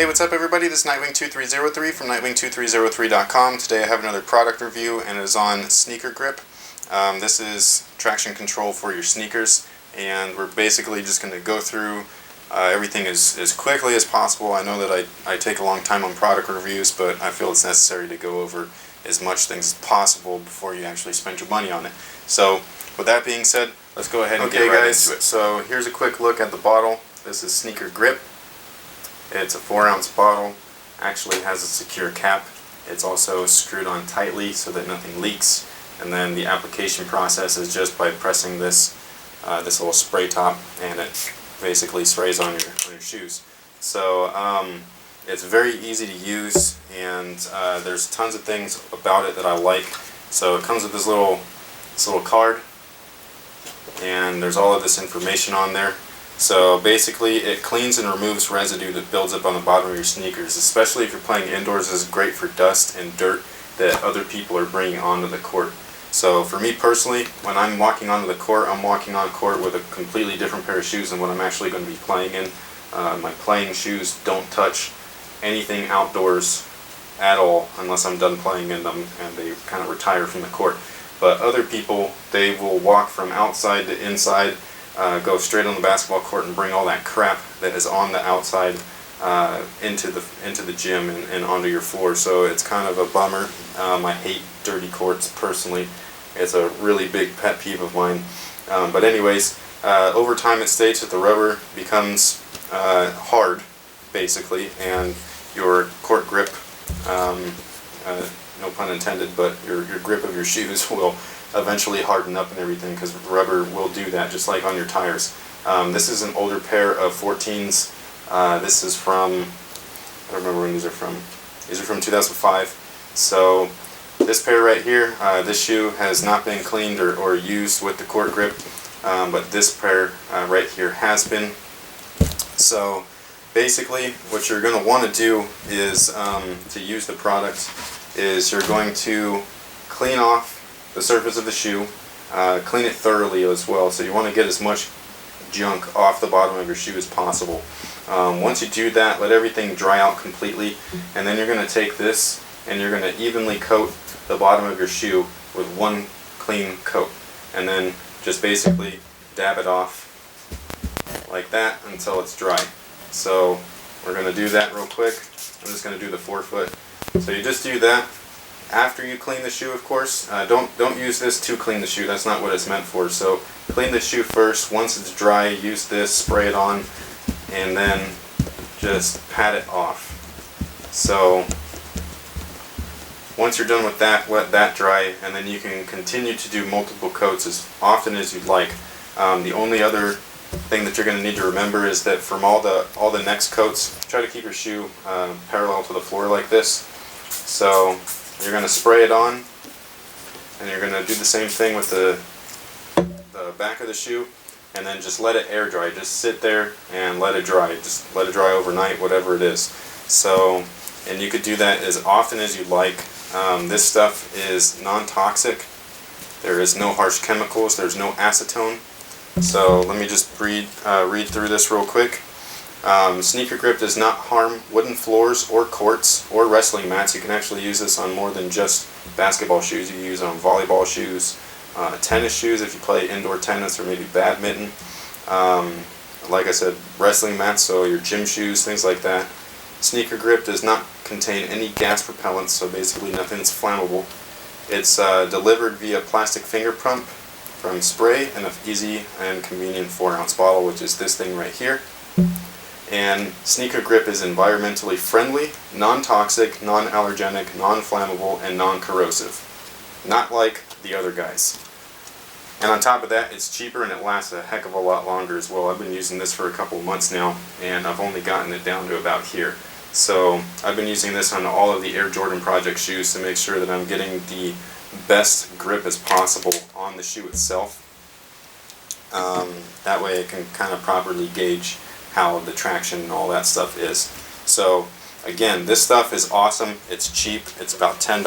Hey, what's up everybody? This is Nightwing2303 from Nightwing2303.com. Today I have another product review and it is on Sneaker Grip. This is traction control for your sneakers, and we're basically just going to go through everything as quickly as possible. I know that I take a long time on product reviews, but I feel it's necessary to go over as much things as possible before you actually spend your money on it. So with that being said, let's go ahead and get right into it. So here's a quick look at the bottle. This is Sneaker Grip. It's a 4-ounce bottle. Actually has a secure cap. It's also screwed on tightly so that nothing leaks. And then the application process is just by pressing this this little spray top, and it basically sprays on your shoes. So it's very easy to use, and there's tons of things about it that I like. So it comes with this little card, and there's all of this information on there. So basically it cleans and removes residue that builds up on the bottom of your sneakers. Especially if you're playing indoors, this is great for dust and dirt that other people are bringing onto the court. So for me personally, when I'm walking onto the court, I'm walking on court with a completely different pair of shoes than what I'm actually going to be playing in. My playing shoes don't touch anything outdoors at all unless I'm done playing in them and they kind of retire from the court. But other people, they will walk from outside to inside, go straight on the basketball court and bring all that crap that is on the outside into the gym and onto your floor. So it's kind of a bummer. I hate dirty courts personally. It's a really big pet peeve of mine. But anyways, over time it states that the rubber becomes hard, basically, and your court grip, no pun intended, but your grip of your shoes will eventually harden up and everything, because rubber will do that, just like on your tires. This is an older pair of 14s. This is from, I don't remember when these are from. These are from 2005. So this pair right here, this shoe has not been cleaned or used with the court grip, but this pair right here has been. So basically what you're going to want to do is, to use the product, is you're going to clean off the surface of the shoe, clean it thoroughly as well. So you want to get as much junk off the bottom of your shoe as possible. Once you do that, let everything dry out completely, and then you're going to take this and you're going to evenly coat the bottom of your shoe with one clean coat, and then just basically dab it off like that until it's dry. So we're going to do that real quick. I'm just going to do the forefoot. So you just do that. After you clean the shoe, of course, don't use this to clean the shoe. That's not what it's meant for. So clean the shoe first. Once it's dry, use this, spray it on, and then just pat it off. So once you're done with that, let that dry, and then you can continue to do multiple coats as often as you'd like. The only other thing that you're going to need to remember is that from all the next coats, try to keep your shoe parallel to the floor like this. So you're going to spray it on, and you're going to do the same thing with the back of the shoe, and then just let it air dry. Just sit there and let it dry. Just let it dry overnight, whatever it is. So, and you could do that as often as you like. This stuff is non-toxic. There is no harsh chemicals. There's no acetone. So let me just read through this real quick. Sneaker Grip does not harm wooden floors or courts or wrestling mats. You can actually use this on more than just basketball shoes. You can use it on volleyball shoes, tennis shoes if you play indoor tennis or maybe badminton. Like I said, wrestling mats, so your gym shoes, things like that. Sneaker Grip does not contain any gas propellants, so basically nothing that's flammable. It's delivered via plastic finger pump from spray in an easy and convenient 4-ounce bottle, which is this thing right here. And Sneaker Grip is environmentally friendly, non-toxic, non-allergenic, non-flammable, and non-corrosive. Not like the other guys. And on top of that, it's cheaper and it lasts a heck of a lot longer as well. I've been using this for a couple of months now, and I've only gotten it down to about here. So I've been using this on all of the Air Jordan Project shoes to make sure that I'm getting the best grip as possible on the shoe itself. That way I can kind of properly gauge how the traction and all that stuff is. So again, this stuff is awesome. It's cheap. It's about $10.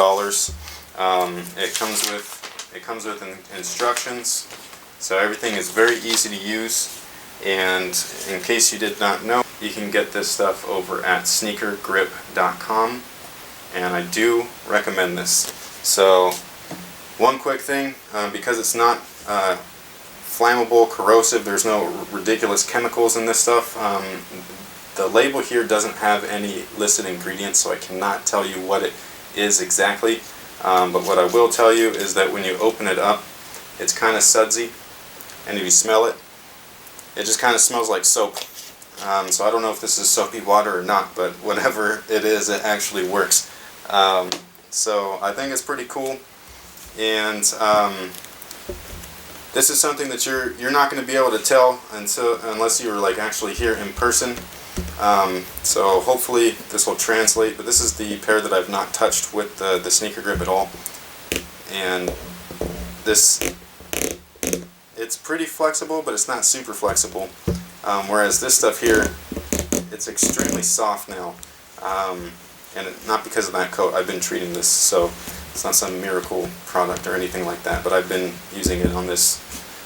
It comes with instructions, so everything is very easy to use. And in case you did not know, you can get this stuff over at sneakergrip.com, and I do recommend this. So one quick thing, because it's not flammable, corrosive, there's no ridiculous chemicals in this stuff. The label here doesn't have any listed ingredients, so I cannot tell you what it is exactly. But what I will tell you is that when you open it up, it's kind of sudsy, and if you smell it, it just kind of smells like soap. So I don't know if this is soapy water or not, but whatever it is, it actually works. So I think it's pretty cool, and this is something that you're not going to be able to tell unless you're like actually here in person. So hopefully this will translate, but this is the pair that I've not touched with the sneaker grip at all, and it's pretty flexible, but it's not super flexible, whereas this stuff here, it's extremely soft now, and not because of that coat. I've been treating this, so it's not some miracle product or anything like that, but I've been using it on this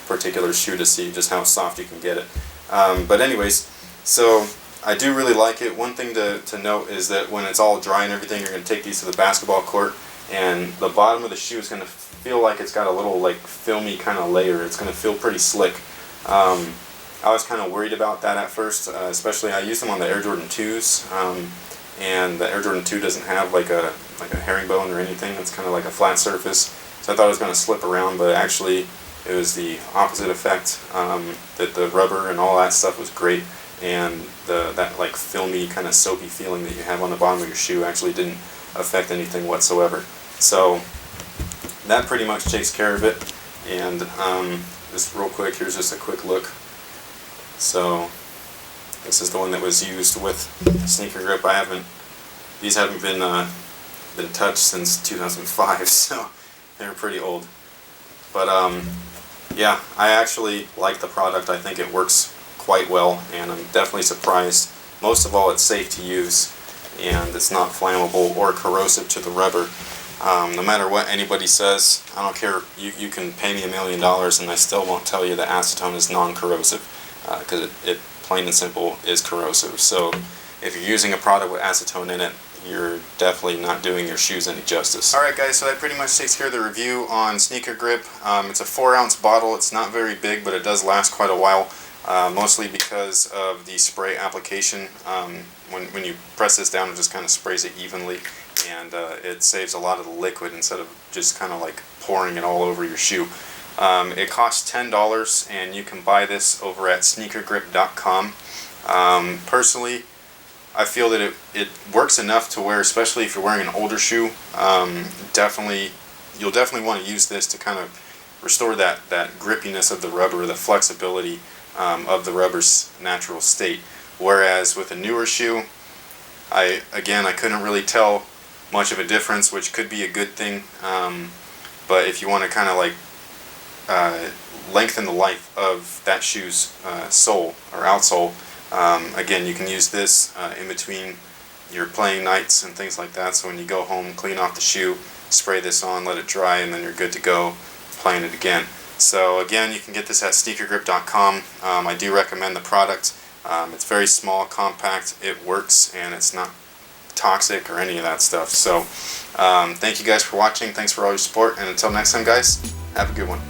particular shoe to see just how soft you can get it. But anyways, so I do really like it. One thing to note is that when it's all dry and everything, you're going to take these to the basketball court, and the bottom of the shoe is going to feel like it's got a little like filmy kind of layer. It's going to feel pretty slick. I was kind of worried about that at first, especially I used them on the Air Jordan 2s, and the Air Jordan 2 doesn't have like a herringbone or anything. It's kind of like a flat surface, so I thought it was going to slip around, but actually it was the opposite effect. That the rubber and all that stuff was great, and that like filmy kind of soapy feeling that you have on the bottom of your shoe actually didn't affect anything whatsoever. So that pretty much takes care of it. And just real quick, here's just a quick look. So this is the one that was used with sneaker grip. These haven't been touched since 2005, so they're pretty old. But yeah, I actually like the product. I think it works quite well, and I'm definitely surprised. Most of all, it's safe to use, and it's not flammable or corrosive to the rubber. No matter what anybody says, I don't care, you can pay me $1 million and I still won't tell you that acetone is non-corrosive, because it plain and simple is corrosive. So if you're using a product with acetone in it, you're definitely not doing your shoes any justice. Alright guys, so that pretty much takes care of the review on Sneaker Grip. It's a 4-ounce bottle. It's not very big, but it does last quite a while, mostly because of the spray application. When you press this down, it just kind of sprays it evenly, and it saves a lot of the liquid instead of just kind of like pouring it all over your shoe. It costs $10, and you can buy this over at sneakergrip.com. Personally, I feel that it works enough to where, especially if you're wearing an older shoe, you'll definitely want to use this to kind of restore that grippiness of the rubber, the flexibility of the rubber's natural state. Whereas with a newer shoe, I couldn't really tell much of a difference, which could be a good thing. But if you want to kind of like lengthen the life of that shoe's sole or outsole, again, you can use this in between your playing nights and things like that. So when you go home, clean off the shoe, spray this on, let it dry, and then you're good to go playing it again. So again, you can get this at sneakergrip.com. I do recommend the product. It's very small, compact, it works, and it's not toxic or any of that stuff. So thank you guys for watching. Thanks for all your support, and until next time guys, have a good one.